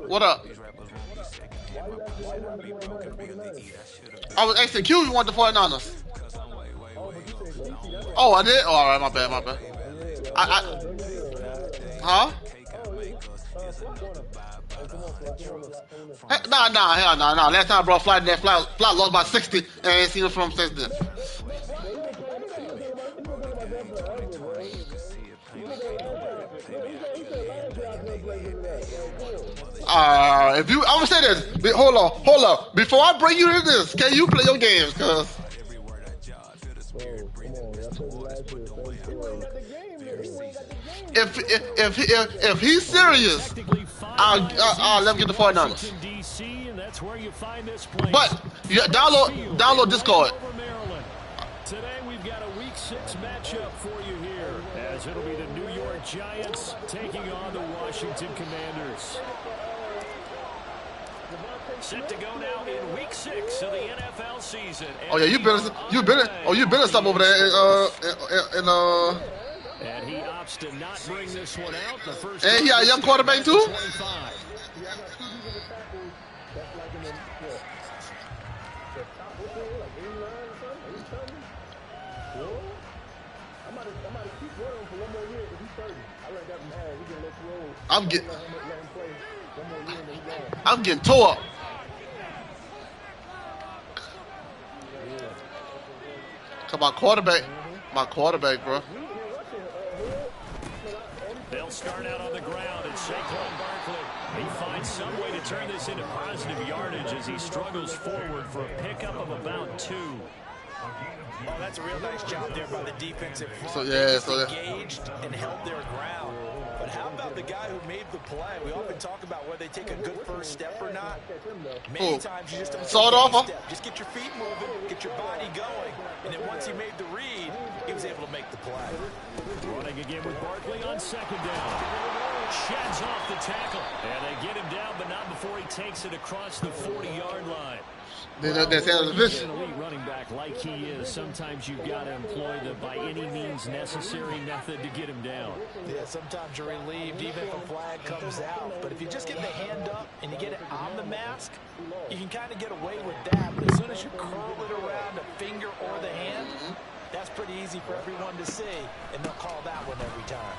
What up? I was asking Q, you want the 49ers. Oh, I did? Oh, all right, my bad, my bad. Huh? Hey, hell nah. Last time I brought Fly in there, Fly lost by 60, and I ain't seen him from since then. If you, I'm gonna say this. Hold on. Before I bring you to this, can you play your games? Cause if he's serious, I'll let him get the 49ers. But yeah, download Discord. Today we've got a Week 6 matchup for you here, as it'll be the New York Giants taking on the Washington Commanders. Set to go now in Week 6 of the NFL season. Oh yeah, you've been stuff over there in And he opts to not bring this one out. The first and he got a young quarterback too. 25. I'm getting tore up. Come on, my quarterback, bro. They'll start out on the ground, and Saquon Barkley, he finds some way to turn this into positive yardage as he struggles forward for a pickup of about 2. Oh, that's a real nice job there by the defensive front. So Engaged and held their ground. But how about the guy who made the play? We often talk about whether they take a good first step or not. Many times you just don't take any step. Just get your feet moving, get your body going, and then once he made the read, he was able to make the play. Running again with Barkley on second down. Sheds off the tackle. And they get him down, but not before he takes it across the 40-yard line. An elite running back like he is, sometimes you've got to employ the by any means necessary method to get him down. Yeah, sometimes you're relieved even if a flag comes out. But if you just get the hand up and you get it on the mask, you can kind of get away with that. But as soon as you curl it around the finger or the hand, that's pretty easy for everyone to see, and they'll call that one every time.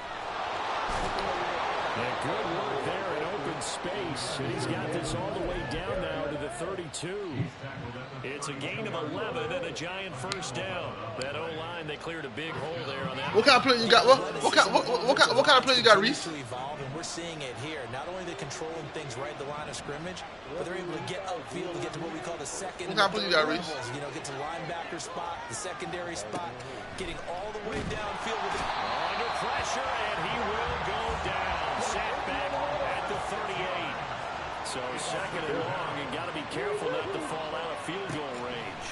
And good work there in open space. And he's got this all the way down now to the 32. It's a gain of 11 and a Giant first down. That O-line, they cleared a big hole there on that. What kind of play you got? What kind of play you got, Reese? Evolve, and we're seeing it here. Not only are they controlling things right at the line of scrimmage, but they're able to get outfield to get to what we call the second. What kind of play you got, Reese? You know, get to linebacker spot, the secondary spot, getting all the way downfield with it. Under pressure, and he will go down. Sat back at the 38. So second and long, and got to be careful not to fall out of field goal range.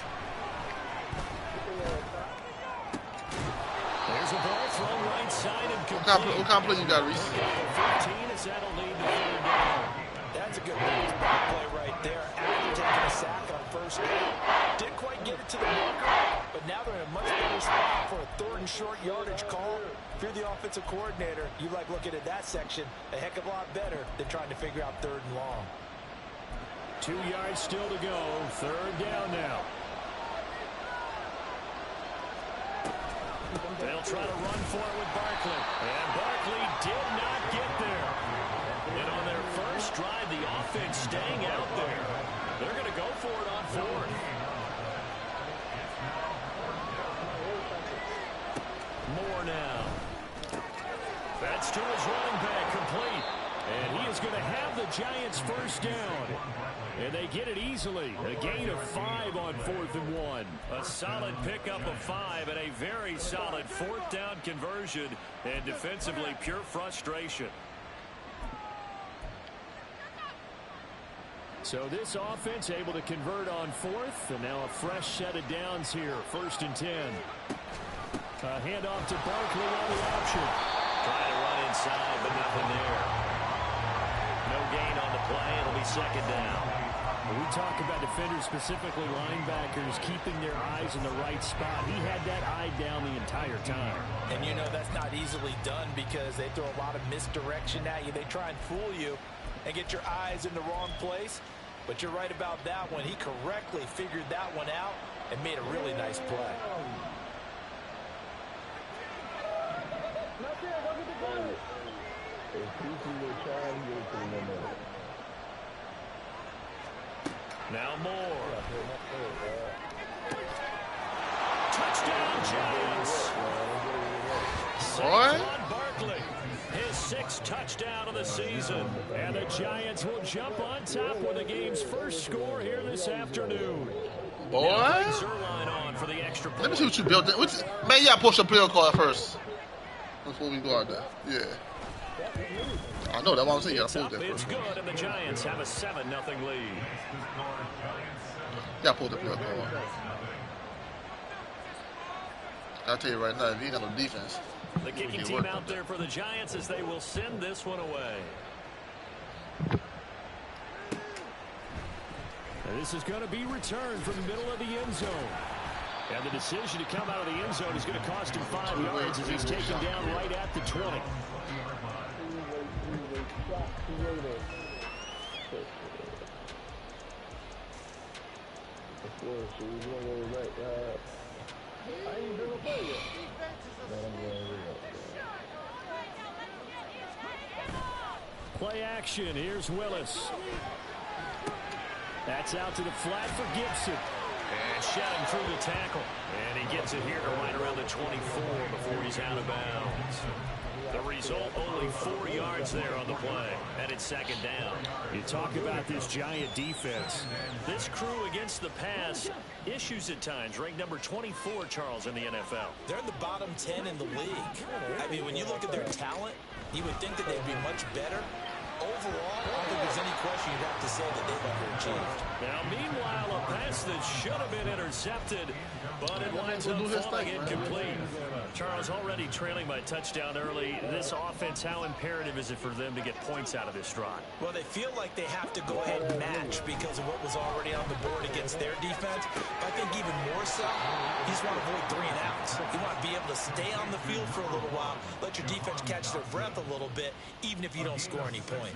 There's a ball thrown right side and complete. What kind of play you got, Reese? 15 as that'll lead to third down. That's a good play right there. After taking a sack on first down, didn't quite get it to the marker, but now they're in a much better spot for a third and short yardage call. If you're the offensive coordinator, you like looking at that section a heck of a lot better than trying to figure out third and long. 2 yards still to go. Third down now. They'll try to run for it with Barkley. And Barkley did not get there. And on their first drive, the offense staying out there. They're going to go for it on fourth. Moore now. That's to his running back, complete. And he is going to have the Giants first down. And they get it easily. A gain of 5 on 4th and 1. A solid pickup of 5 and a very solid 4th down conversion. And defensively, pure frustration. So this offense able to convert on 4th. And now a fresh set of downs here. 1st and 10. A handoff to Barkley on the option. Trying to run inside, but nothing there. No gain on the play. It'll be second down. When we talk about defenders, specifically linebackers, keeping their eyes in the right spot, he had that eye down the entire time. And you know that's not easily done because they throw a lot of misdirection at you. They try and fool you and get your eyes in the wrong place. But you're right about that one. He correctly figured that one out and made a really nice play. Now Moore. Touchdown, Giants. Saquon Barkley, his 6th touchdown of the season. And the Giants will jump on top with the game's first score here this afternoon. Boy. On for the extra point. Let me see what you built. Man, you got to push your player card first before we go out there. Yeah. I know, that's what I'm saying. You got to pull that first. It's good, and the Giants have a 7-0 lead. You got to pull the player card. I'll tell you right now, if you ain't got no defense. The kicking team out there for the Giants as they will send this one away. And this is going to be returned from the middle of the end zone. And the decision to come out of the end zone is going to cost him 5 yards as he's taken down right at the 20. Play action. Here's Willis. That's out to the flat for Gibson. And shouting through the tackle. And he gets it here to right around the 24 before he's out of bounds. The result, only 4 yards there on the play. And it's 2nd down. You talk about this Giant defense. This crew against the pass, issues at times. Ranked number 24, Charles, in the NFL. They're in the bottom 10 in the league. I mean, when you look at their talent, you would think that they'd be much better. Overall, I don't think there's any question you'd have to say that they've underachieved. Now, meanwhile, a pass that should have been intercepted, but it winds up falling incomplete. Charles, already trailing by touchdown early. This offense, how imperative is it for them to get points out of this drive? Well, they feel like they have to go ahead and match because of what was already on the board against their defense. But I think even more so, you just want to avoid 3 and outs. You want to be able to stay on the field for a little while, let your defense catch their breath a little bit, even if you don't score any points.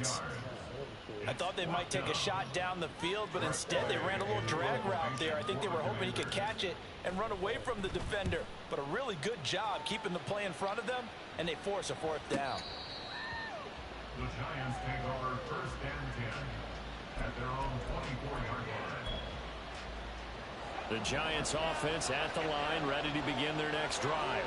I thought they might take a shot down the field, but instead they ran a little drag route there. I think they were hoping he could catch it and run away from the defender. But a really good job keeping the play in front of them, and they force a 4th down. The Giants take over 1st and 10 at their own 24-yard line. The Giants offense at the line, ready to begin their next drive.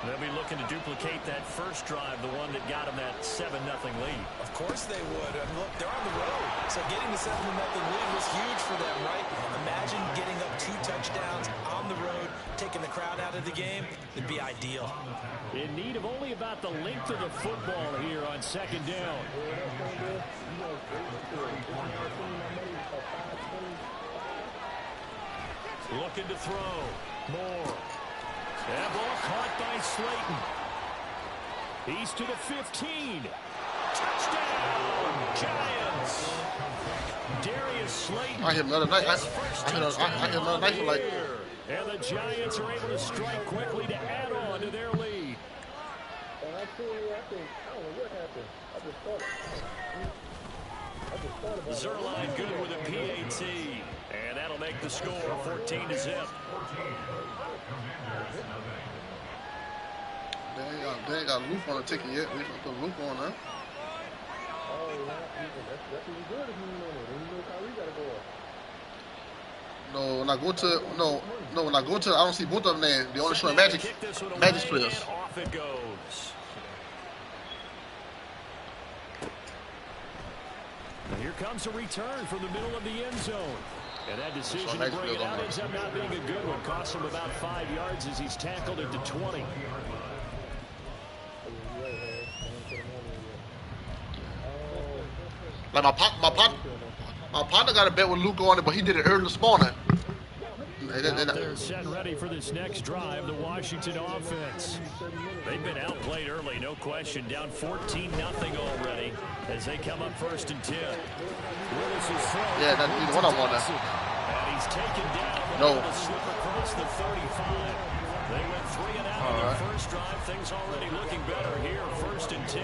They'll be looking to duplicate that first drive, the one that got them that 7-0 lead. Of course they would. I mean, look, they're on the road. So getting the 7-0 lead was huge for them, right? Imagine getting up 2 touchdowns on the road, taking the crowd out of the game. It'd be ideal. In need of only about the length of the football here on 2nd down. Looking to throw. Moore. That ball caught by Slayton. He's to the 15. Touchdown, Giants. Darius Slayton. I hit another knife. I hit another knife like. And the Giants are able to strike quickly to add on to their lead. Zerline good with a PAT. And that'll make the score 14-0. They ain't got a loop on the ticket yet. We can put a loop on there. No, when I go to when I go to, I don't see both of them there. They only showing Magic players. Off it goes. And here comes a return from the middle of the end zone. And that decision to bring it out ends up not being a good one. Costs him about 5 yards as he's tackled at the 20. Like my partner got a bet with Luke on it, but he did it early this morning. They're set ready for this next drive, the Washington offense. They've been outplayed early, no question. Down 14-0 already as they come up 1st and 10. Yeah, that's either one I want to. And he's taken down. No. Slip across the 35. They went 3 and out in the first drive. Things already looking better here, 1st and 10.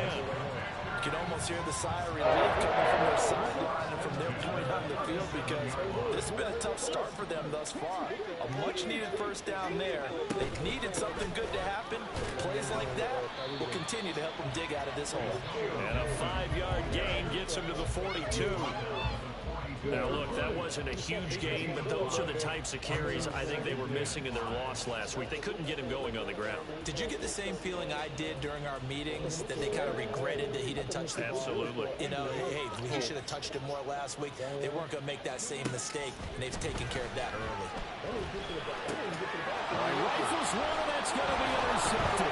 You can almost hear the sigh of relief coming from their sideline and from their point on the field because this has been a tough start for them thus far. A much-needed first down there. They needed something good to happen. Plays like that will continue to help them dig out of this hole. And a 5-yard gain gets them to the 42. Now, look, that wasn't a huge gain, but those are the types of carries I think they were missing in their loss last week. They couldn't get him going on the ground. Did you get the same feeling I did during our meetings, that they kind of regretted that he didn't touch the ball? Absolutely. You know, hey, he should have touched it more last week. They weren't going to make that same mistake, and they've taken care of that early. Rifles one, that's going to be intercepted.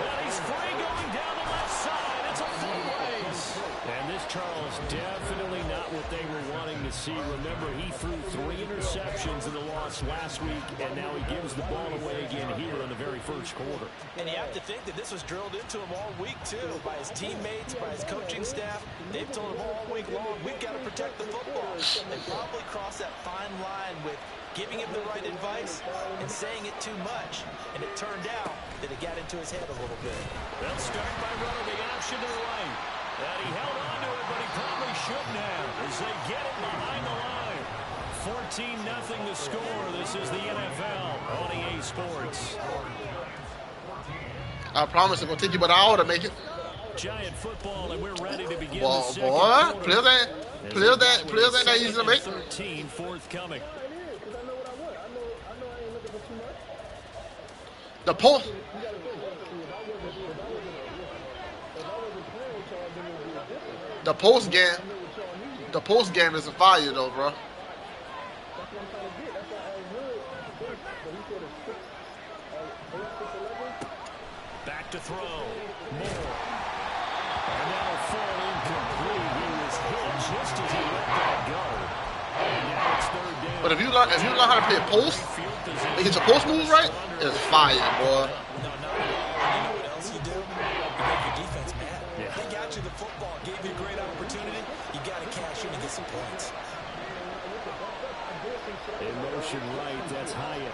And he's free going down the left side. It's a full race. And this, Charles, definitely not what they were wanting to see. Remember, he threw 3 interceptions in the loss last week, and now he gives the ball away again here in the very first quarter. And you have to think that this was drilled into him all week, too, by his teammates, by his coaching staff. They've told him all week long, we've got to protect the football. They probably crossed that fine line with giving him the right advice and saying it too much. And it turned out that it got into his head a little bit. They'll start by running the option to the right. And he held on to it, but he probably shouldn't have as they get it behind the line. 14-0 to score. This is the NFL on EA Sports. I promise I'm going to take you about an hour to make it. Giant football, and we're ready to begin Well, the second boy, quarter. players ain't that easy to make. 13 forthcoming. The post. The post game is a fire though, bro. Back to throw. Moore. And that'll fall incomplete. He was hit just as he let that go. And now it's 3rd down. But if you learn how to play a post, and get your post moves right, it's fire, boy. No, you know what else you do? You make your defense mad. Yeah. They got you the football, gave you a great opportunity. You got to cash in and get some points. In motion right, that's Hyatt.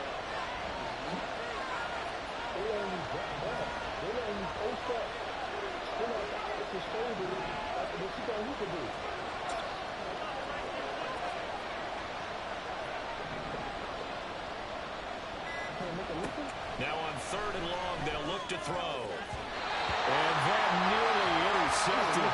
Now on 3rd and long, they'll look to throw. And that nearly intercepted.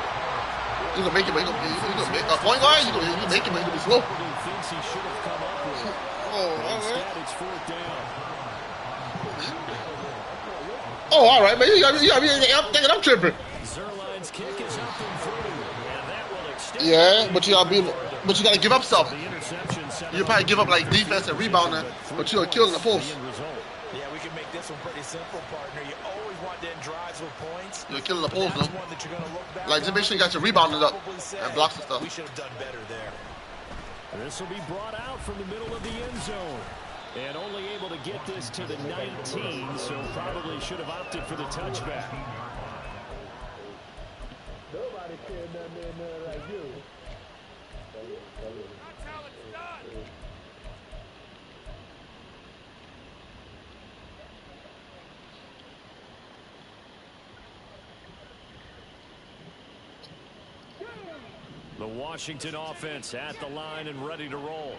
You gonna make it, but you gonna make a point guard. You gonna make it, but you gonna be slow. He thinks he should have come up with it. Instead, it's 4th down. Oh, all right, man. I'm thinking I'm tripping. Zerline's kick is up and through, and that will extend. Yeah, but you gotta give up something. The interception set You probably give up like defense and rebounding, but you're killing the post. Yeah, we can make this one pretty simple, partner. You always want to end drives with points. You're killing the post, That's though. one that you're going to look back Like, just on make sure you got your rebounding up probably say, and blocks and stuff. We should have done better there. This will be brought out from the middle of the end zone. And only able to get this to the 19, so probably should have opted for the touchback. Nobody cared nothing like you. The Washington offense at the line and ready to roll.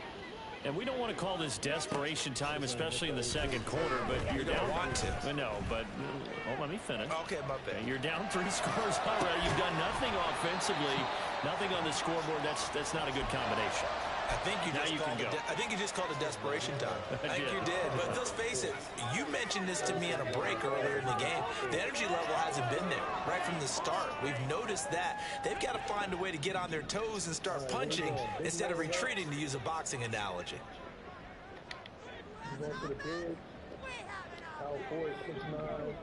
And we don't want to call this desperation time, especially in the second quarter, but you're down. Want to. No, but let me finish. Okay, my bad. You're down 3 scores already. You've done nothing offensively, nothing on the scoreboard. That's not a good combination. I think you Now just you called can it. go. I think you just called it desperation time. I think did. you did. But let's face it. You mentioned this to me on a break earlier in the game. The energy level hasn't been there right from the start. We've noticed that they've got to find a way to get on their toes and start punching instead of retreating, to use a boxing analogy. Going to the bridge. Power forward, 6'9".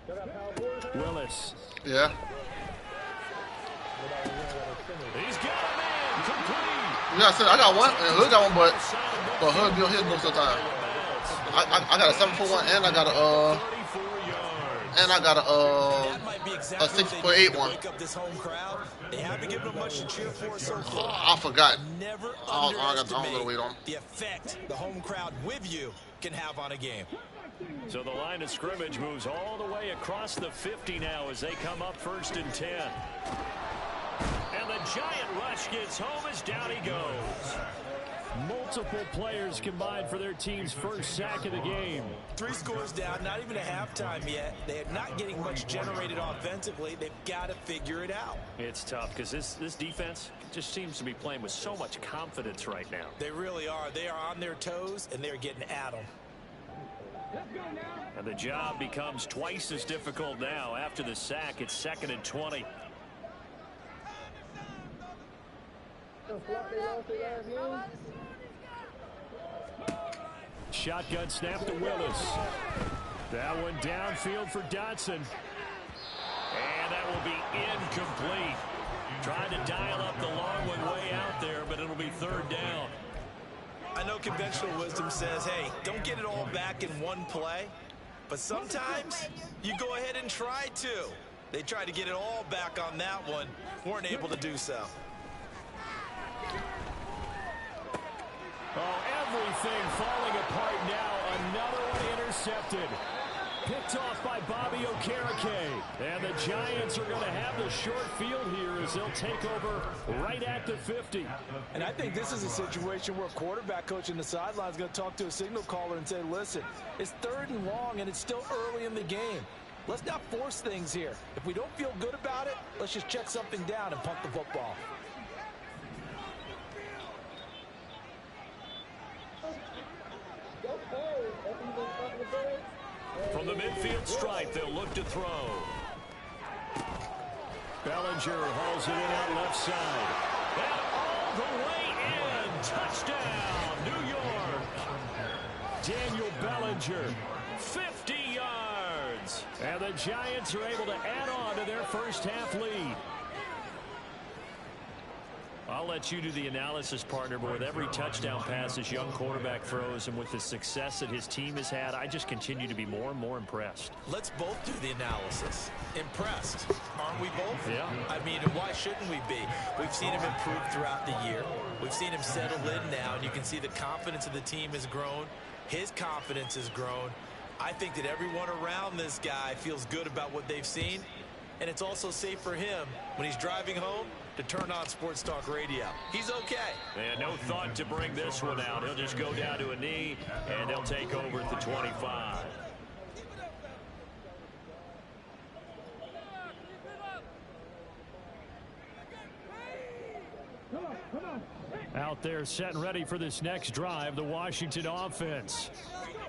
They got power forward. Willis. Yeah. He's got a man complete. Yeah, I said I got one, and Hood got one, but Hood be on his most of the time. I got a 7-4-1, and I got a That might be a exactly 6-8 one. wake up this home crowd. They haven't given them much to cheer for so far. I forgot. Never I don't underestimate know the weight on. the effect the home crowd with you can have on a game. So the line of scrimmage moves all the way across the 50 now as they come up 1st and 10. And the giant rush gets home as down he goes. Multiple players combined for their team's first sack of the game. 3 scores down, not even a halftime yet. They're not getting much generated offensively. They've got to figure it out. It's tough because this defense just seems to be playing with so much confidence right now. They really are. They are on their toes, and they're getting at them. And the job becomes twice as difficult now. After the sack, it's 2nd and 20. Shotgun snap to Willis. That one downfield for Dotson. And that will be incomplete. Trying to dial up the long one way out there, but it'll be 3rd down. I know conventional wisdom says, hey, don't get it all back in one play. But sometimes you go ahead and try to. They tried to get it all back on that one. Weren't able to do so. Oh, everything falling apart now. Another one intercepted. Picked off by Bobby Okereke. And the Giants are going to have the short field here as they'll take over right at the 50. And I think this is a situation where a quarterback coach in the sideline is going to talk to a signal caller and say, listen, it's 3rd and long and it's still early in the game. Let's not force things here. If we don't feel good about it, let's just check something down and punt the football. From the midfield stripe, they'll look to throw. Bellinger hauls it in out left side. And all the way in. Touchdown, New York. Daniel Bellinger, 50 yards. And the Giants are able to add on to their first half lead. I'll let you do the analysis, partner, but with every touchdown pass this young quarterback throws and with the success that his team has had, I just continue to be more and more impressed. Let's both do the analysis. Impressed, aren't we both? Yeah. I mean, why shouldn't we be? We've seen him improve throughout the year. We've seen him settle in now, and you can see the confidence of the team has grown. His confidence has grown. I think that everyone around this guy feels good about what they've seen, and it's also safe for him when he's driving home to turn on Sports Talk Radio. He's okay. And no thought to bring this one out. He'll just go down to a knee, and they'll take over at the 25. Out there set and ready for this next drive, the Washington offense.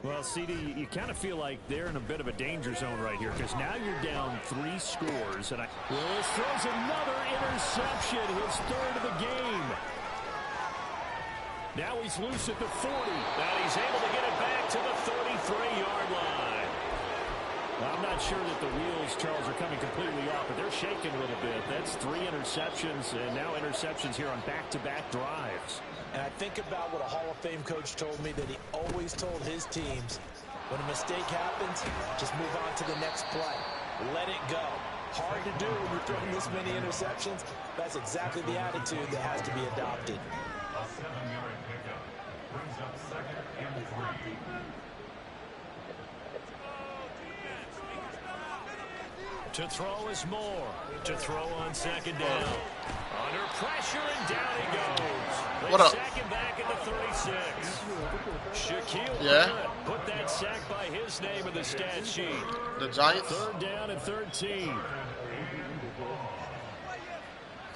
Well, CD, you kind of feel like they're in a bit of a danger zone right here because now you're down 3 scores. And Willis throws another interception, his 3rd of the game. Now he's loose at the 40. And he's able to get it back to the 33-yard line. Well, I'm not sure that the wheels, Charles, are coming completely off, but they're shaking a little bit. That's 3 interceptions and now interceptions here on back-to-back drives. And I think about what a Hall of Fame coach told me that he always told his teams, when a mistake happens, just move on to the next play. Let it go. Hard to do when you're throwing this many interceptions. That's exactly the attitude that has to be adopted. A 7-yard pickup brings up 2nd and 3. To throw is Moore. To throw on 2nd down. Under pressure and down he goes. They What up? sack him back at the 36. Shaquille Yeah? Barrett put that sack by his name in the stat sheet. The Giants, 3rd down and 13.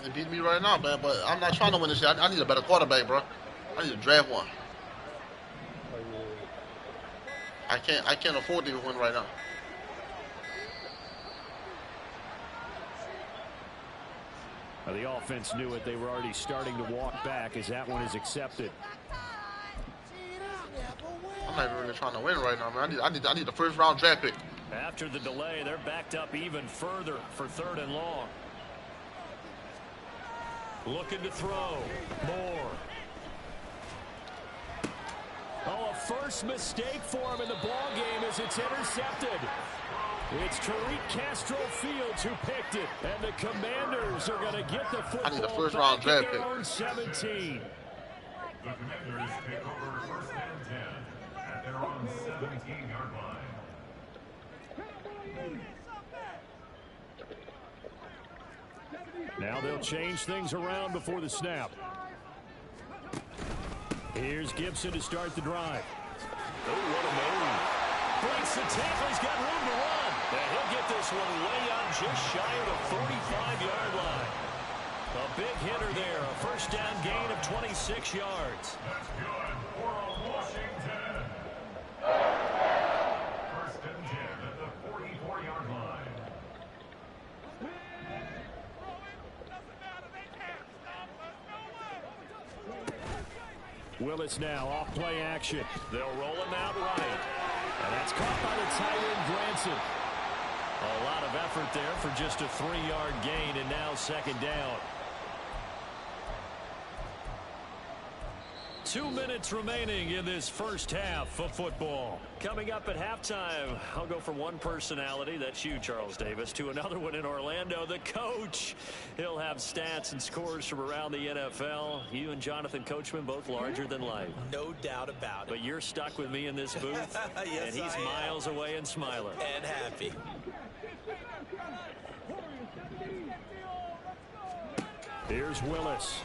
they beat me right now, man. But I'm not trying to win this shit. I need a better quarterback, bro. I need to draft one. I can't afford to win right now. Well, the offense knew it. They were already starting to walk back as that one is accepted. I'm not even really trying to win right now, man. I need the 1st round draft pick. After the delay, they're backed up even further for 3rd and long. Looking to throw. Moore Now a first mistake for him in the ball game as it's intercepted. It's Tariq Castro-Fields who picked it, and the Commanders are going to get the football I need a first back round at draft their pick. own 17. The Commanders take over first and 10 at their own 17-yard line. Now they'll change things around before the snap. Here's Gibson to start the drive. Oh, what a move. Breaks the tackle. He's got room to run. And he'll get this one way out just shy of the 45-yard line. A big hitter there. A first down gain of 26 yards. That's good for Washington. First and 10 at the 44-yard line. Willis now off play action. They'll roll him out right. And that's caught by the tight end, Granson. A lot of effort there for just a 3-yard gain, and now second down. 2 minutes remaining in this first half of football. Coming up at halftime, I'll go from one personality, that's you, Charles Davis, to another one in Orlando, the coach. He'll have stats and scores from around the NFL. You and Jonathan Coachman both larger than life. No doubt about it. But you're stuck with me in this booth, Yes, and he's miles away and smiling. And happy. Here's Willis.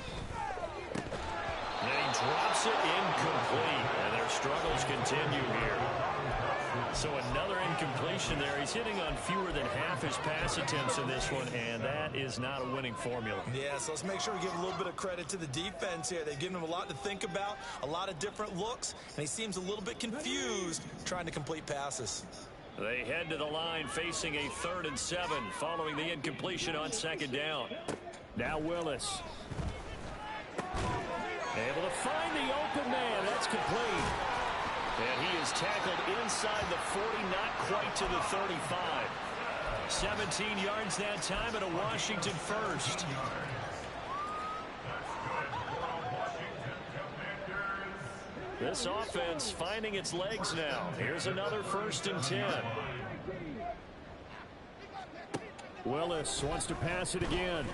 And he drops it incomplete, and their struggles continue here. So another incompletion there. He's hitting on fewer than half his pass attempts in this one, and that is not a winning formula. Yeah, so let's make sure we give a little bit of credit to the defense here. They've given him a lot to think about, a lot of different looks, and he seems a little bit confused trying to complete passes. They head to the line facing a 3rd and 7 following the incompletion on second down. Now Willis. Able to find the open man. That's complete. And he is tackled inside the 40, not quite to the 35. 17 yards that time and a Washington first. This offense finding its legs now. Here's another 1st and 10. Willis wants to pass it again.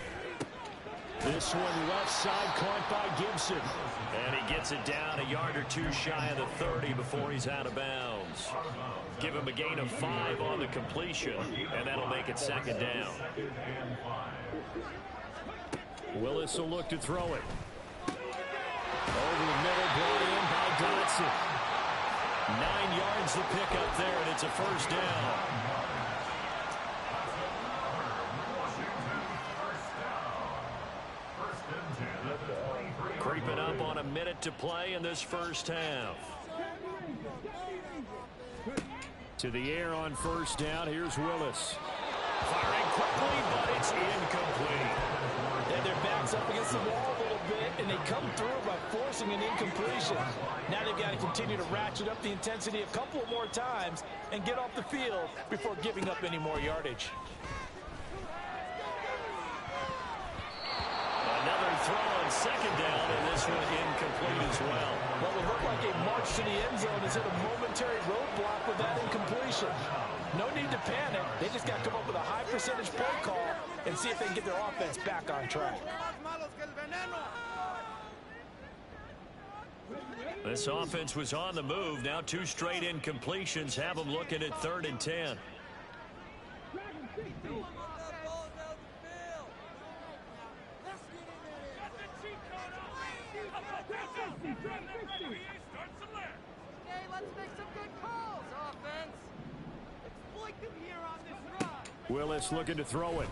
This one left side caught by Gibson. And he gets it down a yard or 2 shy of the 30 before he's out of bounds. Give him a gain of 5 on the completion, and that'll make it second down. Willis will look to throw it. Over the middle, brought in by Dotson. 9 yards to pick up there, and it's a first down. Creeping up on a minute to play in this first half. To the air on first down. Here's Willis. Firing quickly, but it's incomplete. And their backs up against the wall a little bit, and they come through by forcing an incompletion. Now they've got to continue to ratchet up the intensity a couple of more times and get off the field before giving up any more yardage. Another throw on second down, and this one incomplete as well. What would look like a march to the end zone has hit a momentary roadblock with that incompletion. No need to panic. They just got to come up with a high percentage play call and see if they can get their offense back on track. This offense was on the move. Now 2 straight incompletions have them looking at 3rd and 10. Willis looking to throw it.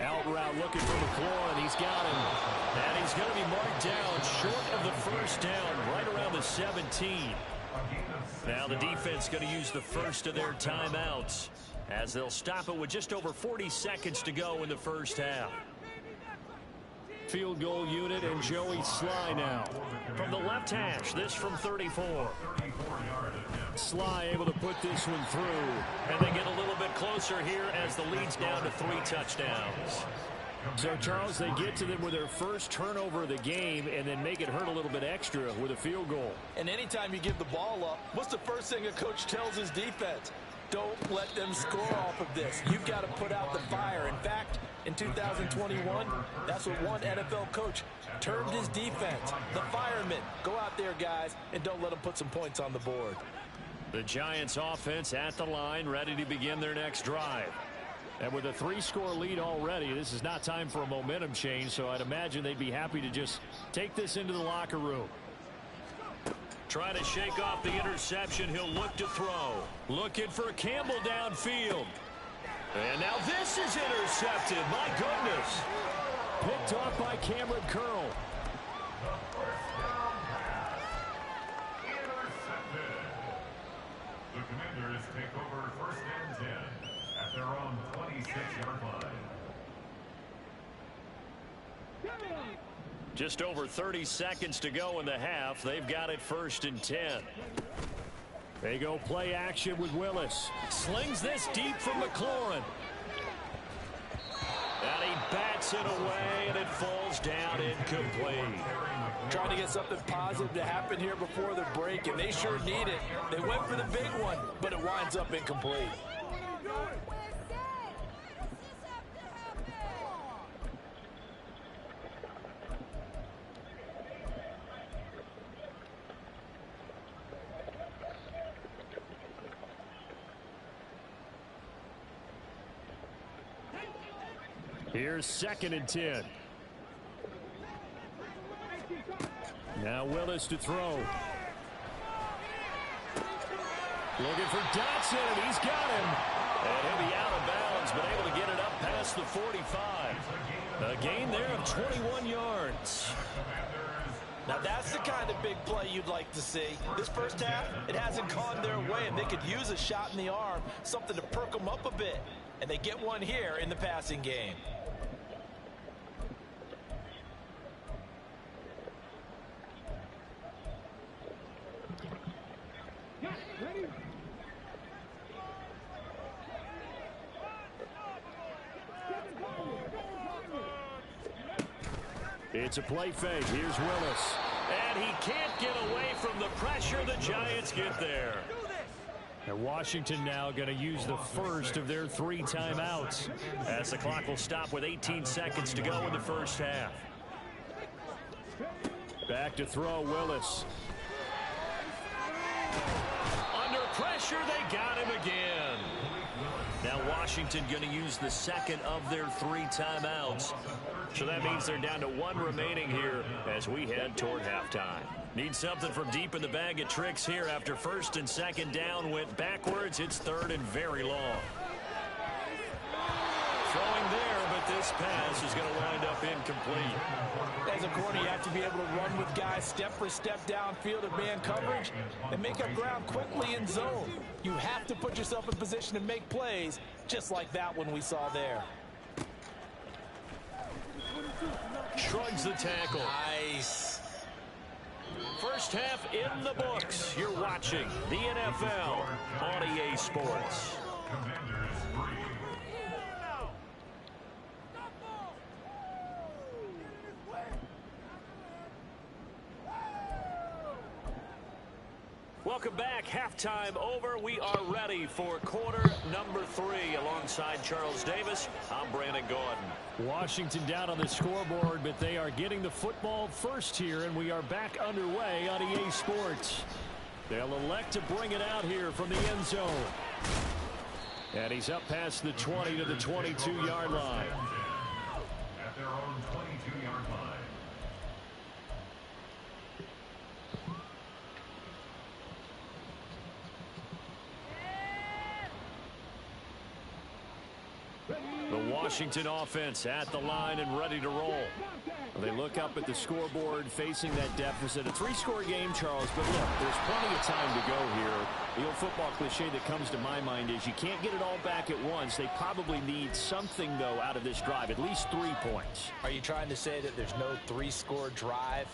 Out route looking for McLaurin. He's got him. And he's going to be marked down short of the first down, right around the 17. Now the defense going to use the first of their timeouts as they'll stop it with just over 40 seconds to go in the first half. Field goal unit and Joey Sly now. From the left hash, this from 34. Sly able to put this one through. And they get a little bit closer here as the lead's down to 3 touchdowns. So, Charles, they get to them with their first turnover of the game and then make it hurt a little bit extra with a field goal. And anytime you give the ball up, what's the first thing a coach tells his defense? Don't let them score off of this. You've got to put out the fire. In fact, in 2021, that's what one NFL coach termed his defense. The firemen. Go out there, guys, and don't let them put some points on the board. The Giants offense at the line, ready to begin their next drive. And with a 3-score lead already, this is not time for a momentum change, so I'd imagine they'd be happy to just take this into the locker room. Trying to shake off the interception. He'll look to throw. Looking for Campbell downfield. And now this is intercepted. My goodness. Picked off by Cameron Curl. The Commanders take over 1st and 10 at their own 26-yard line. Just over 30 seconds to go in the half. They've got it 1st and 10. They go play action with Willis. Slings this deep from McLaurin. And he bats it away, and it falls down incomplete. Trying to get something positive to happen here before the break, and they sure need it. They went for the big one, but it winds up incomplete. Here's 2nd and 10. Now Willis to throw. Looking for Dotson, and he's got him. And he'll be out of bounds, but able to get it up past the 45. A gain there of 21 yards. Now that's the kind of big play you'd like to see. This first half, it hasn't gone their way, and they could use a shot in the arm, something to perk them up a bit. And they get one here in the passing game. It's a play fake. Here's Willis. And he can't get away from the pressure. The Giants get there. And Washington now going to use the first of their 3 timeouts, as the clock will stop with 18 seconds to go in the first half. Back to throw, Willis. Under pressure, they got him again. Now Washington going to use the second of their 3 timeouts. So that means they're down to 1 remaining here as we head toward halftime. Need something from deep in the bag of tricks here after 1st and 2nd down went backwards. It's 3rd and very long. Throwing there, but this pass is going to wind up incomplete. As a corner, you have to be able to run with guys step for step downfield of man coverage and make up ground quickly in zone. You have to put yourself in position to make plays, just like that one we saw there. Shrugs the tackle. Nice. First half in the books. You're watching the NFL on EA Sports. Commanders 3. Welcome back. Halftime over. We are ready for quarter number 3. Alongside Charles Davis, I'm Brandon Gordon. Washington down on the scoreboard, but they are getting the football first here, and we are back underway on EA Sports. They'll elect to bring it out here from the end zone. And he's up past the 20 to the 22-yard line. At their own 22-yard line. The Washington offense at the line and ready to roll. They look up at the scoreboard facing that deficit. A 3-score game, Charles, but look, there's plenty of time to go here. The old football cliche that comes to my mind is you can't get it all back at once. They probably need something, though, out of this drive, at least 3 points. Are you trying to say that there's no 3-score drive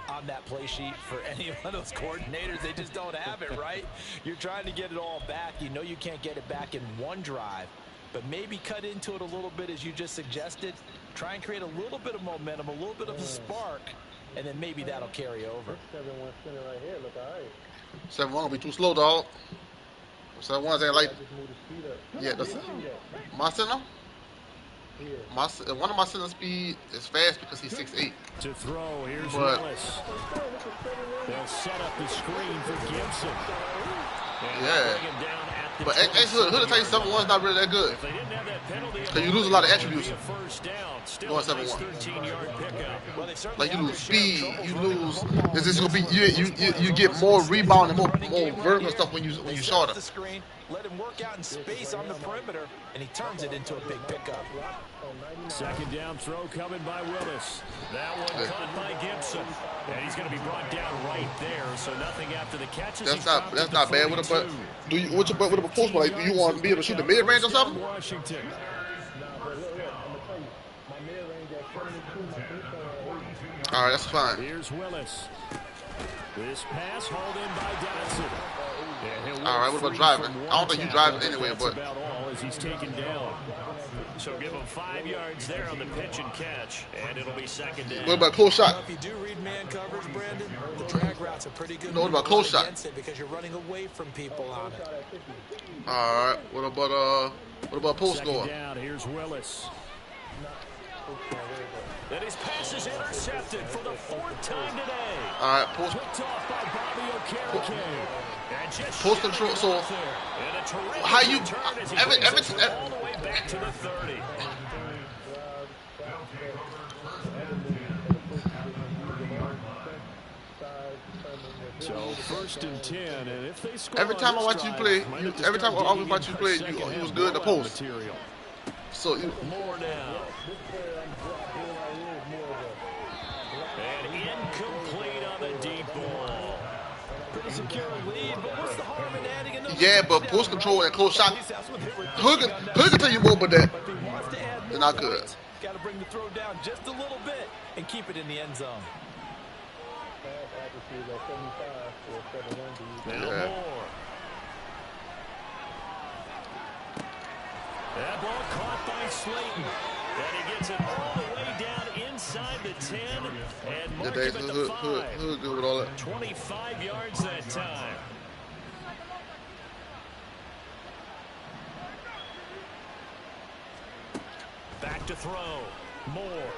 on that play sheet for any one of those coordinators? They just don't have it, right? You're trying to get it all back. You know you can't get it back in one drive, but maybe cut into it a little bit as you just suggested Try and create a little bit of momentum, a little bit of a spark, and then maybe that'll carry over. 7-1 center right here. Look, all right. 7-1 gonna be too slow, dog. 7-1's ain't like. Just move the speed up. Yeah, that's See that? my center. Yeah. One of my center speed is fast because he's 6'8". To throw, here's But- Willis. They'll set up the screen for Gibson. And Yeah. bring him down at the But Hood will tell you 7-1's not really that good. If they didn't have that penalty, Because you lose a lot of attributes. it'd be a first down. Still Going a nice 7-1. 13-yard pickup. Well, they certainly Like you have lose their share of speed, troubles you running lose. the football. This is gonna be you get more rebound and more vertical stuff when you They set shorter. up the screen, let him work out in space on the perimeter, and he turns it into a big pickup. Second down throw coming by Willis. That one Yeah. caught by Gibson. And he's going to be brought down right there, so nothing after the catches. That's not bad with a butt. Do you what's your butt with a post? Like, do you want to be able to shoot the mid range or something? Washington. Nah, but look, I'm gonna tell you, my mid range at 72, my three-point at 80. All right, that's fine. Here's Willis. This pass hauled in by Dotson. And he'll All right, work what about free driving? from I don't think he one drives tackle, anyway, that's but- about all as he's taken down. So give him 5 yards there on the pitch and catch, and it'll be second down. What about close shot? If you do read man coverage, Brandon, the drag route's a pretty good No, what move about close shot? against it because you're running away from people on it. All right, what about post Second score? down, here's Willis. And his pass is intercepted for the 4th time today. All right, post Picked off by Bobby Okereke. And just Post shot control, it so out there. And a terrific how you- return as he every- brings every- us all the way back to the 30. So 1st and 10, and if they score Every on time I this watch you drive, play, might you- have to every start time I always digging watch you in play, for you second was half good in the blowout post. material. So you, More now. And incomplete on the deep ball. Pretty secure lead, but what's the harm in adding another yeah, but touchdown? post control and close shot. At least that's what they were Hood thinking on that can tell you more about that. But if he wants to add They're more not good. points, got to bring the throw down just a little bit and keep it in the end zone. Now Yeah. more. That ball caught by Slayton. And he gets it all the way down inside the 10 and Yeah, mark they him at the Hood 5. good with all that. 25 yards that time. Back to throw. Moore.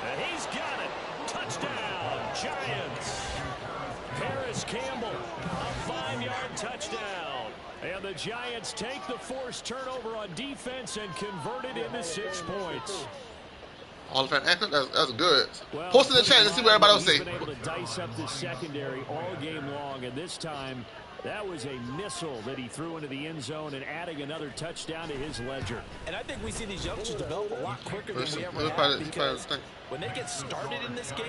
And he's got it. Touchdown, Giants. Paris Campbell, a 5-yard touchdown. And the Giants take the forced turnover on defense and convert it into 6 points. All the fan anchor, that's good. Well, Post in the chat and see what everybody else he's say. been able to dice up the secondary all game long, and this time that was a missile that he threw into the end zone and adding another touchdown to his ledger. And I think we see these youngsters develop a lot quicker than we ever He'll have probably because think. when they get started in this game,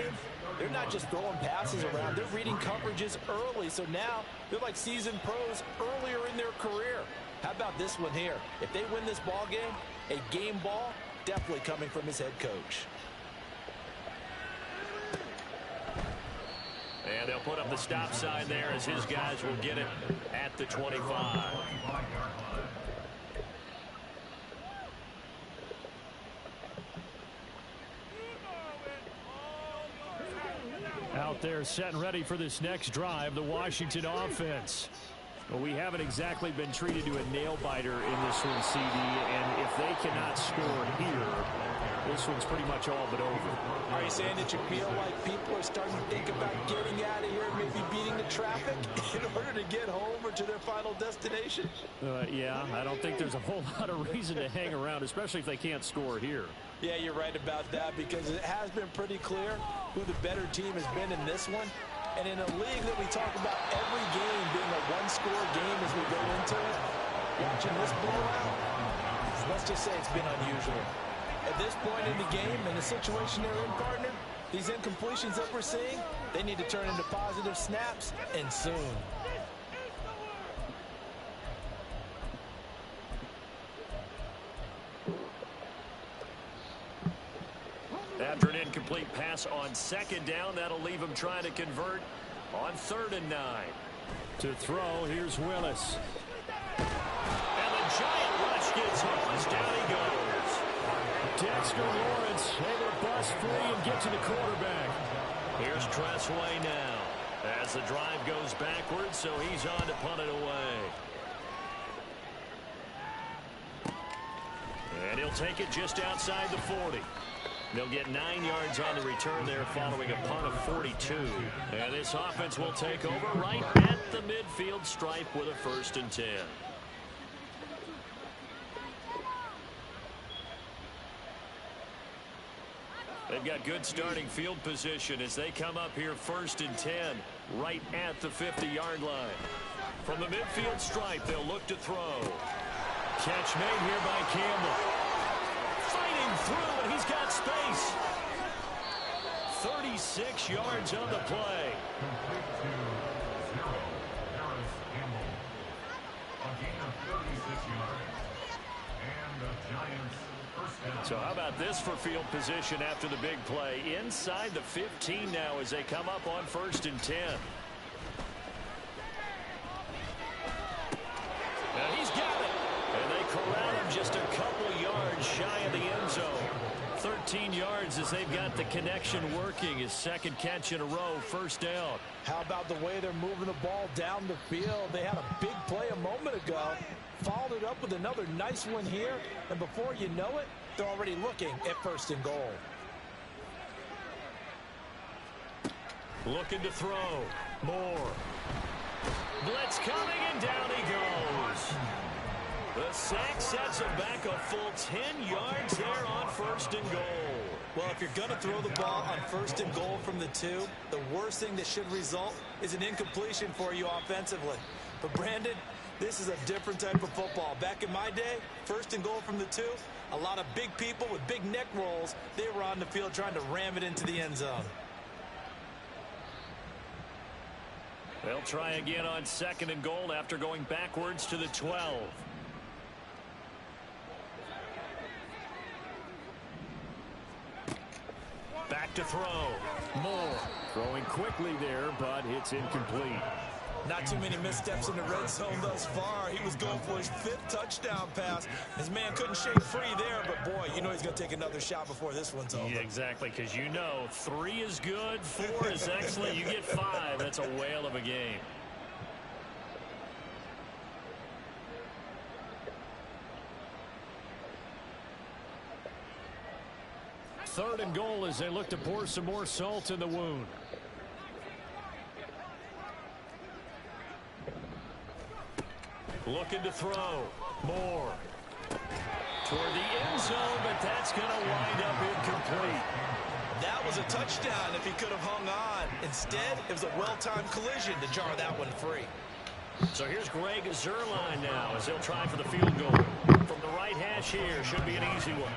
they're not just throwing passes around. They're reading coverages early. So now they're like seasoned pros earlier in their career. How about this one here? If they win this ball game, a game ball definitely coming from his head coach. And they'll put up the stop sign there as his guys will get it at the 25. Out there set and ready for this next drive, the Washington offense. Well, we haven't exactly been treated to a nail-biter in this one, CD, and if they cannot score here, this one's pretty much all but over. Are you saying that you feel like people are starting to think about getting out of here, maybe beating the traffic in order to get home or to their final destination? Yeah, I don't think there's a whole lot of reason to hang around, especially if they can't score here. Yeah, you're right about that because it has been pretty clear who the better team has been in this one. And in a league that we talk about every game being a one-score game as we go into it, watching this blowout, let's just say it's been unusual. At this point in the game and the situation they're in, partner, these incompletions that we're seeing, they need to turn into positive snaps, and soon. After an incomplete pass on second down, that'll leave him trying to convert on 3rd and 9. To throw, here's Willis. And the giant rush gets home as down he goes. Dexter Lawrence able to bust free and get to the quarterback. Here's Tressway now as the drive goes backwards, so he's on to punt it away. And he'll take it just outside the 40. They'll get 9 yards on the return there following a punt of 42. And this offense will take over right at the midfield stripe with a 1st and 10. They've got good starting field position as they come up here 1st and 10 right at the 50-yard line. From the midfield stripe, they'll look to throw. Catch made here by Campbell. Fighting through, and he's got space. 36 yards on the play. Complete to 0. Harris Campbell. A gain of 36 yards. And the Giants first down. So how about this for field position after the big play? Inside the 15 now as they come up on 1st and 10. And he's got it. And they corral him just a couple yards shy of the end zone. 13 yards as they've got the connection working. His 2nd catch in a row, 1st down. How about the way they're moving the ball down the field? They had a big play a moment ago. Followed it up with another nice one here. And before you know it, they're already looking at 1st and goal. Looking to throw. Moore. Blitz coming, and down he goes. The sack sets him back a full 10 yards there on 1st and goal. Well, if you're going to throw the ball on 1st and goal from the 2, the worst thing that should result is an incompletion for you offensively. But, Brandon, this is a different type of football. Back in my day, 1st and goal from the 2, a lot of big people with big neck rolls, they were on the field trying to ram it into the end zone. They'll try again on 2nd and goal after going backwards to the 12. Back to throw. Moore throwing quickly there, but it's incomplete. Not too many missteps in the red zone thus far. He was going for his 5th touchdown pass. His man couldn't shake free there, but boy, you know he's going to take another shot before this one's over. Yeah, exactly, because you know 3 is good, 4 is excellent. You get 5. That's a whale of a game. Third and goal as they look to pour some more salt in the wound. Looking to throw. Moore. Toward the end zone, but that's going to wind up incomplete. That was a touchdown if he could have hung on. Instead, it was a well-timed collision to jar that one free. So here's Greg Zuerlein now as he'll try for the field goal. From the right hash here, should be an easy one.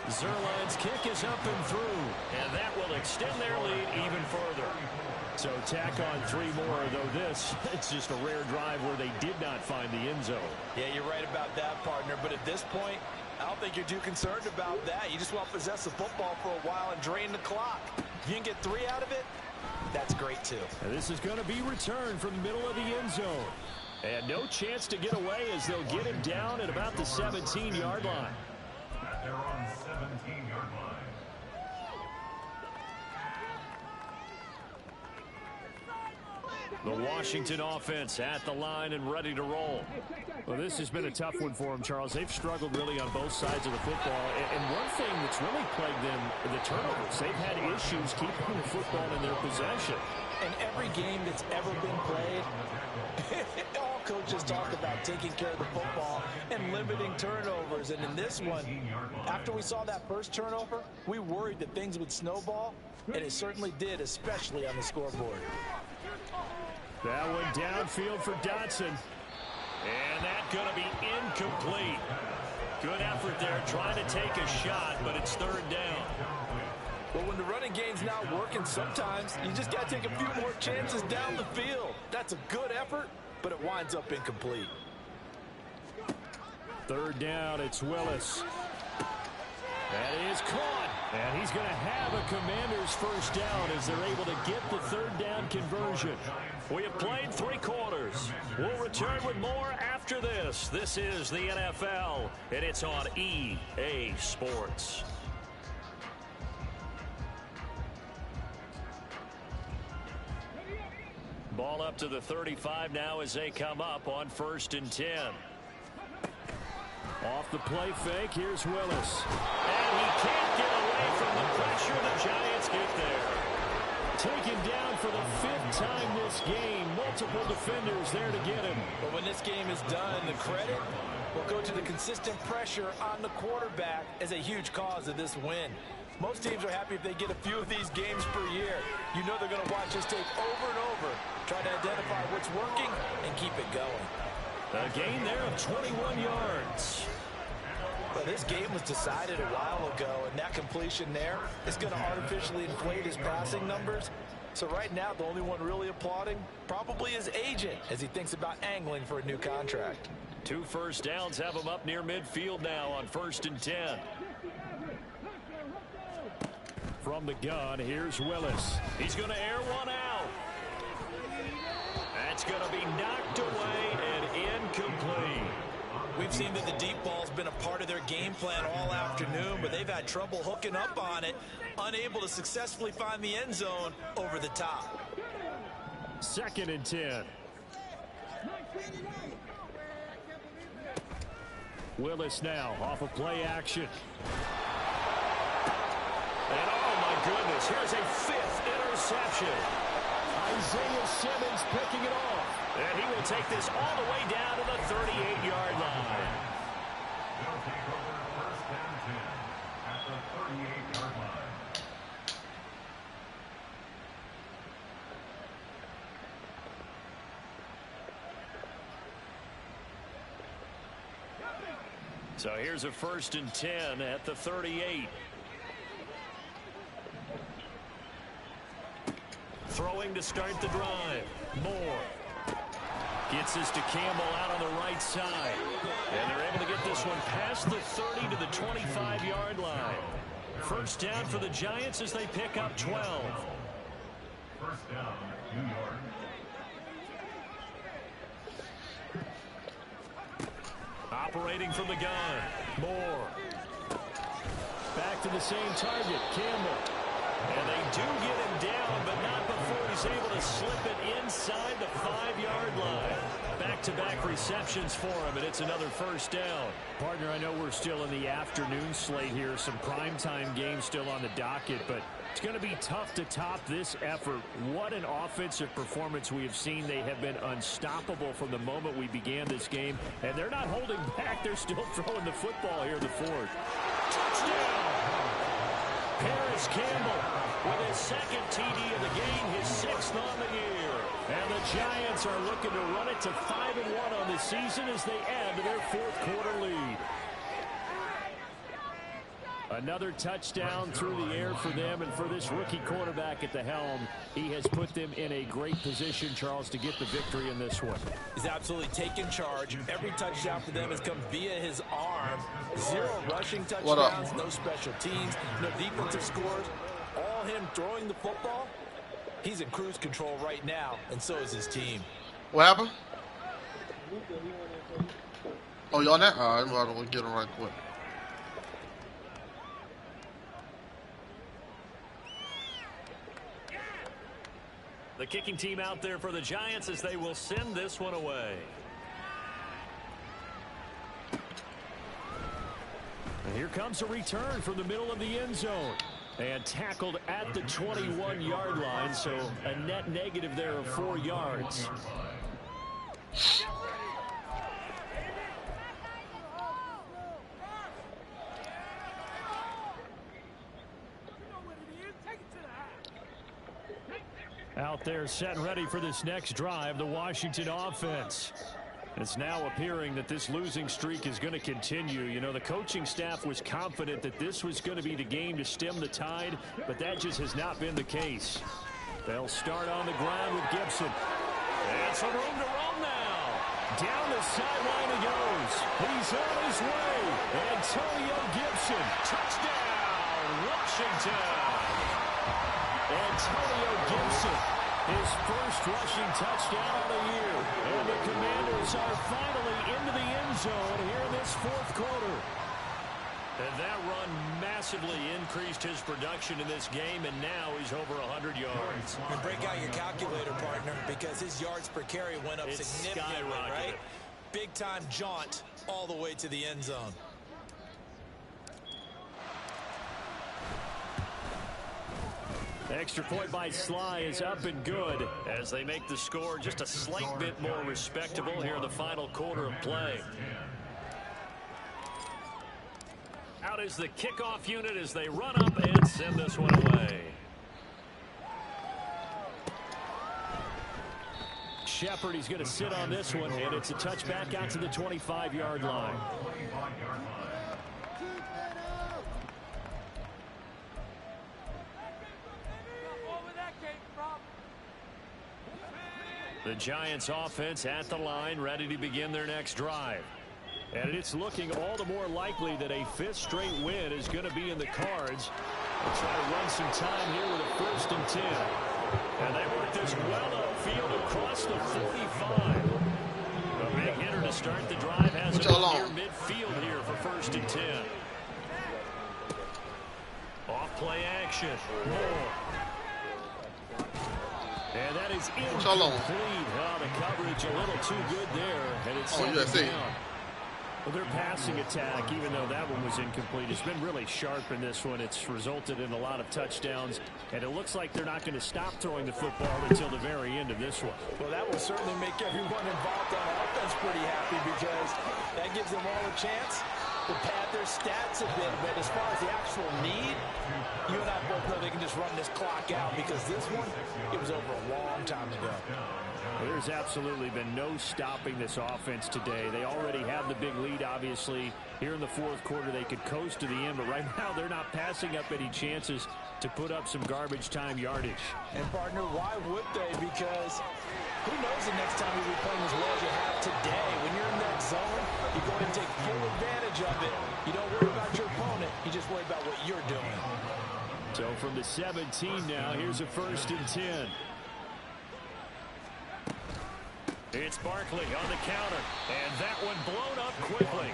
Zuerlein's kick is up and through, and that will extend their lead even further. So tack on 3 more, though this, it's just a rare drive where they did not find the end zone. Yeah, you're right about that, partner. But at this point, I don't think you're too concerned about that. You just want to possess the football for a while and drain the clock. If you can get 3 out of it, that's great, too. And this is going to be returned from the middle of the end zone. And no chance to get away as they'll get him down at about the 17-yard line. At their own 17-yard line. The Washington offense at the line and ready to roll. Well, this has been a tough one for them, Charles. They've struggled really on both sides of the football. And one thing that's really plagued them, the turnovers. They've had issues keeping the football in their possession. In every game that's ever been played, all coaches talk about taking care of the football and limiting turnovers. And in this one, after we saw that first turnover, we worried that things would snowball, and it certainly did, especially on the scoreboard. That one downfield for Dotson. And that's going to be incomplete. Good effort there trying to take a shot, but it's 3rd down. Well, when the running game's not working, sometimes you just got to take a few more chances down the field. That's a good effort, but it winds up incomplete. 3rd down, it's Willis. That is caught. And he's going to have a Commander's 1st down as they're able to get the 3rd down conversion. We have played 3 quarters. We'll return with more after after this. This is the NFL, and it's on EA Sports. Ball up to the 35 now as they come up on 1st and 10. Off the play fake, here's Willis. And he can't get away from the pressure. The Giants get there. Taken down for the 5th time this game. Multiple defenders there to get him. But when this game is done, the credit will go to the consistent pressure on the quarterback as a huge cause of this win. Most teams are happy if they get a few of these games per year. You know they're going to watch this tape over and over, try to identify what's working and keep it going. A gain there of 21 yards. Well, this game was decided a while ago, and that completion there is going to artificially inflate his passing numbers. So right now, the only one really applauding probably his agent as he thinks about angling for a new contract. 2 first downs have him up near midfield now on 1st and 10. From the gun, here's Willis. He's going to air one out. That's going to be knocked away and incomplete. We've seen that the deep ball's been a part of their game plan all afternoon, but they've had trouble hooking up on it, unable to successfully find the end zone over the top. 2nd and 10. Willis now off of play action. And oh my goodness, here's a 5th interception. Isaiah Simmons picking it off. And he will take this all the way down to the 38-yard line. They'll take over 1st and 10 at the 38-yard line. So here's a 1st and 10 at the 38. Throwing to start the drive. Moore gets this to Campbell out on the right side. And they're able to get this one past the 30 to the 25-yard line. 1st down for the Giants as they pick up 12. 1st down, New York. Operating from the gun. Moore. Back to the same target. Campbell. And they do get him down, but not before he's able to slip it inside the 5-yard line. Back-to-back receptions for him, and it's another 1st down. Partner, I know we're still in the afternoon slate here. Some primetime games still on the docket, but it's going to be tough to top this effort. What an offensive performance we have seen. They have been unstoppable from the moment we began this game, and they're not holding back. They're still throwing the football here in the 4th. Touchdown! Paris Campbell with his 2nd TD of the game, his 6th on the year. And the Giants are looking to run it to 5-1 on the season as they add to their 4th quarter lead. Another touchdown through the air for them, and for this rookie quarterback at the helm, he has put them in a great position, Charles, to get the victory in this one. He's absolutely taken charge. Every touchdown for them has come via his arm. 0 rushing touchdowns, no special teams, no defensive scores. All him throwing the football. He's in cruise control right now, and so is his team. What happened? Oh, you on that? All right, well, we'll get him right quick. The kicking team out there for the Giants as they will send this one away. And here comes a return from the middle of the end zone. And tackled at the 21-yard line, so a net negative there of 4 yards. Out there set and ready for this next drive, the Washington offense. It's now appearing that this losing streak is going to continue. You know, the coaching staff was confident that this was going to be the game to stem the tide, but that just has not been the case. They'll start on the ground with Gibson. And some room to roam now. Down the sideline he goes. He's on his way. Antonio Gibson. Touchdown, Washington. Antonio Gibson His first rushing touchdown of the year. And the Commanders are finally into the end zone here in this fourth quarter. And that run massively increased his production in this game, and now he's over 100 yards. And break out your calculator, partner, because his yards per carry went up significantly, right? Big-time jaunt all the way to the end zone. Extra point by Sly is up and good as they make the score just a slight bit more respectable here in the final quarter of play. Out is the kickoff unit as they run up and send this one away. Shepard, he's going to sit on this one, and it's a touchback out to the 25-yard line. The Giants offense at the line, ready to begin their next drive. And it's looking all the more likely that a fifth straight win is going to be in the cards. They'll try to run some time here with a 1st and 10. And they work this well upfield across the 45. A big hitter to start the drive has it near midfield here for 1st and 10. Off play action. Moore. And that is incomplete. Oh, the coverage a little too good there. And it's down. Well, their passing attack, even though that one was incomplete, has been really sharp in this one. It's resulted in a lot of touchdowns, and it looks like they're not going to stop throwing the football until the very end of this one. Well, that will certainly make everyone involved on offense pretty happy because that gives them all a chance to pad their stats a bit. But as far as the actual need, you and I both know they can just run this clock out because this one, it was over a long time ago. There's absolutely been no stopping this offense today. They already have the big lead, obviously. Here in the fourth quarter, they could coast to the end, but right now they're not passing up any chances to put up some garbage time yardage. And, partner, why would they? Because who knows the next time you'll be playing as well as you have today. When you're in that zone, you go and take full advantage of it. You don't worry about your opponent. You just worry about what you're doing. So from the 17 now, here's a 1st and 10. It's Barkley on the counter, and that one blown up quickly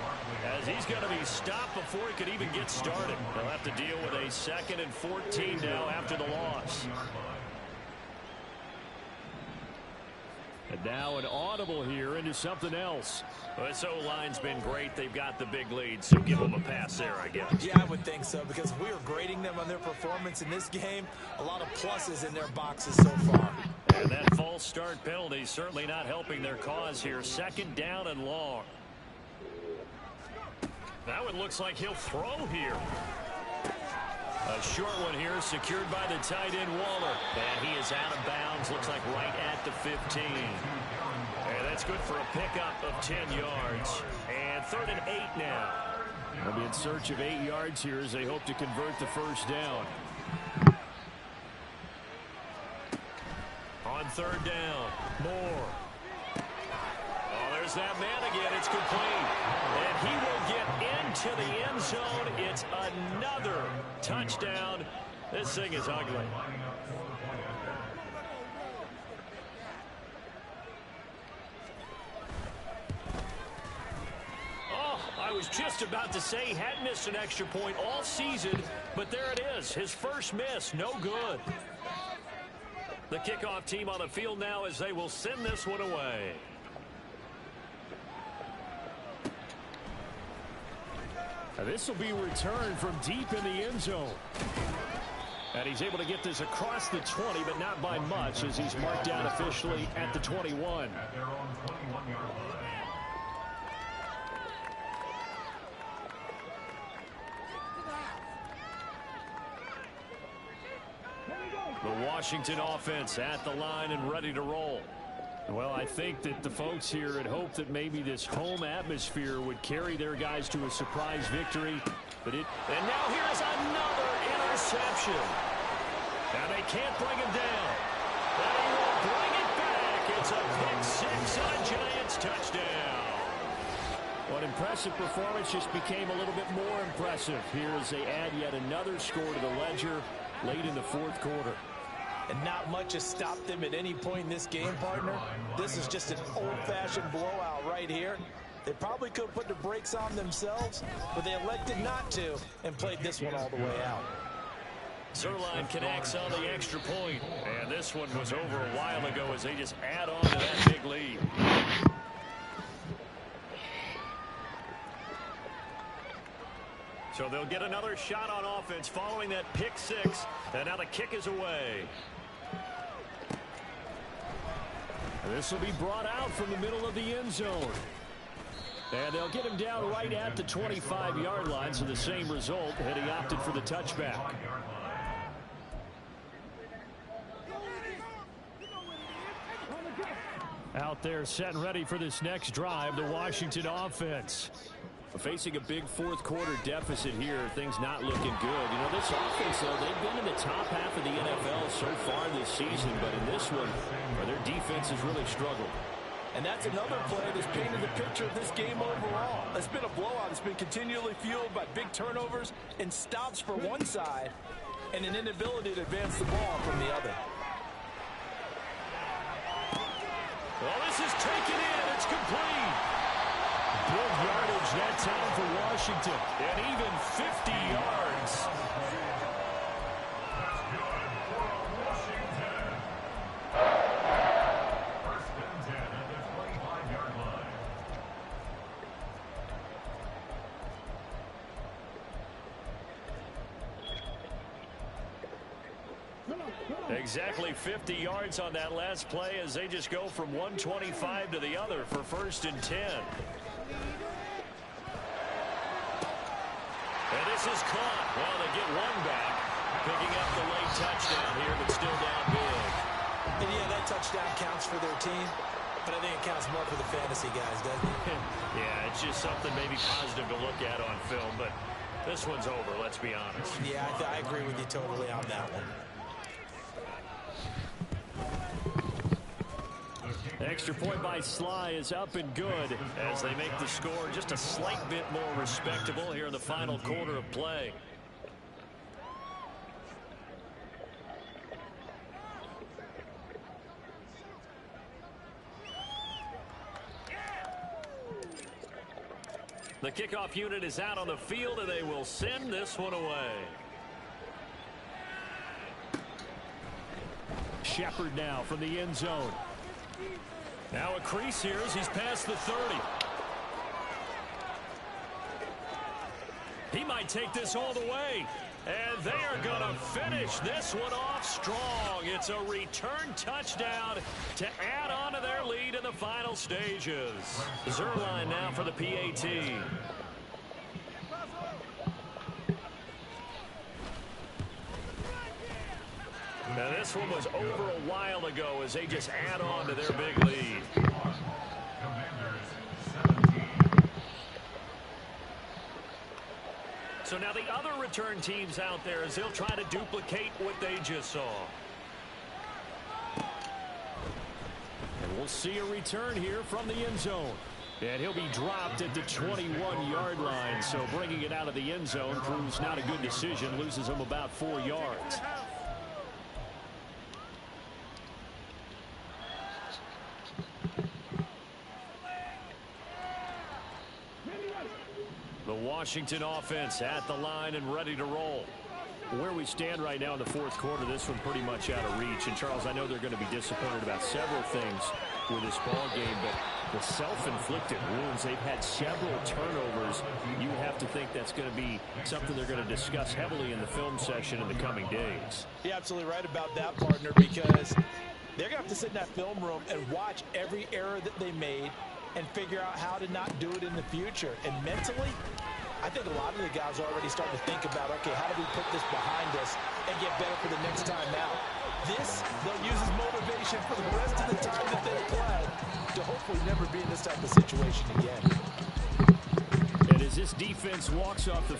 as he's going to be stopped before he could even get started. They'll have to deal with a 2nd and 14 now after the loss. And now an audible here into something else. Well, this O-line's been great. They've got the big lead, so give them a pass there, I guess. Yeah, I would think so, because if we were grading them on their performance in this game, a lot of pluses in their boxes so far. And that false start penalty certainly not helping their cause here. 2nd down and long. That one looks like he'll throw here. A short one here secured by the tight end Waller. And he is out of bounds. Looks like right at the 15. And that's good for a pickup of 10 yards. And 3rd and 8 now. They'll be in search of 8 yards here as they hope to convert the 1st down. On 3rd down, Moore. Oh, there's that man again. It's complete. And he will get into the end zone. It's another touchdown. This thing is ugly. Oh, I was just about to say he hadn't missed an extra point all season, but there it is. His first miss, no good. The kickoff team on the field now as they will send this one away. Now this will be returned from deep in the end zone. And he's able to get this across the 20, but not by much as he's marked down officially at the 21. At their own 21-yard line. The Washington offense at the line and ready to roll. Well, I think that the folks here had hoped that maybe this home atmosphere would carry their guys to a surprise victory. But and now here's another interception. Now they can't bring him down. They will bring it back. It's a pick six on a Giants touchdown. What impressive performance just became a little bit more impressive here as they add yet another score to the ledger late in the fourth quarter. And not much has stopped them at any point in this game, partner. This is just an old-fashioned blowout right here. They probably could have put the brakes on themselves, but they elected not to and played this one all the way out. Zuerlein connects on the extra point, and this one was over a while ago as they just add on to that big lead. So they'll get another shot on offense following that pick six, and now the kick is away. This will be brought out from the middle of the end zone. And they'll get him down right at the 25-yard line, so the same result, and he opted for the touchback. Out there set and ready for this next drive, the Washington offense. Facing a big fourth quarter deficit here, things not looking good. You know, this offense, though, they've been in the top half of the NFL so far this season, but in this one, their defense has really struggled. And that's another play that's painted the picture of this game overall. It's been a blowout. It's been continually fueled by big turnovers and stops for one side and an inability to advance the ball from the other. Well, this is taken in. It's complete. Big yardage that time for Washington. And even 50 yards. Exactly 50 yards on that last play as they just go from 125 to the other for 1st and 10. And this is caught. Well, they get one back, picking up the late touchdown here, but still down big. And yeah, that touchdown counts for their team, but I think it counts more for the fantasy guys, doesn't it? Yeah, it's just something maybe positive to look at on film, but this one's over, let's be honest. Yeah, I agree with you totally on that one. Extra point by Sly is up and good as they make the score just a slight bit more respectable here in the final quarter of play. The kickoff unit is out on the field, and they will send this one away. Shepard now from the end zone. Now a crease here as he's past the 30. He might take this all the way. And they are going to finish this one off strong. It's a return touchdown to add on to their lead in the final stages. Zuerlein now for the PAT. Now this one was over a while ago as they just add on to their big lead. So now the other return teams out there as they'll try to duplicate what they just saw. And we'll see a return here from the end zone. And he'll be dropped at the 21-yard line. So bringing it out of the end zone proves not a good decision. Loses him about 4 yards. The Washington offense at the line and ready to roll. Where we stand right now in the fourth quarter, this one pretty much out of reach. And, Charles, I know they're going to be disappointed about several things with this ball game, but the self-inflicted wounds, they've had several turnovers. You have to think that's going to be something they're going to discuss heavily in the film session in the coming days. You're absolutely right about that, partner, because they're going to have to sit in that film room and watch every error that they made and figure out how to not do it in the future. And mentally, I think a lot of the guys are already starting to think about, okay, how do we put this behind us and get better for the next time out? This, they'll use as motivation for the rest of the time that they play to hopefully never be in this type of situation again. And as this defense walks off the